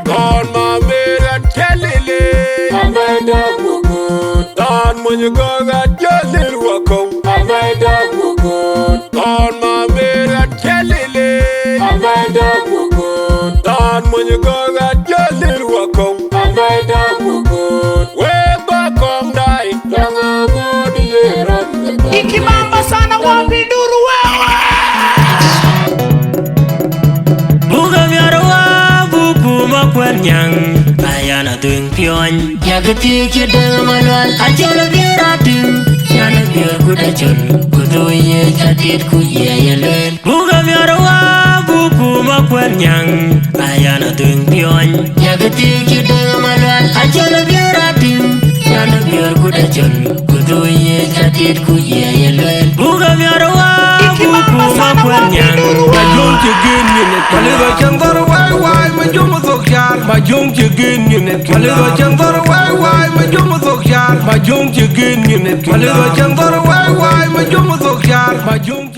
Don Mamera Kelly, Amanda Mugu, Don Munyaga Jalil Wako, Amanda Mugu, Don Mamera Kelly, Amanda Mugu, Don Munyaga Jalil Wako, Amanda Mugu, way back on die, Yanga Modi, Ikimamba sana wapi duru wewe. Buga miarwa buku makwanyang ayana tuing pion jagati kideng malwal ajala biratim yana bir kudachon kuduye chatit kuye yelen. Buga miarwa buku makwanyang ayana tuing pion jagati kideng malwal ajala biratim yana bir kudachon kuduye chatit kuye yelen. Buga miarwa buku makwanyang Majung Chigin Unit, Maligo Chandor, why, Majum Sokyar, Majung Chigin Unit, Maligo Chandor, why, Majum Sokyar, Majung Chigin Unit, Maligo Chandor, why, Majum Sokyar, Majung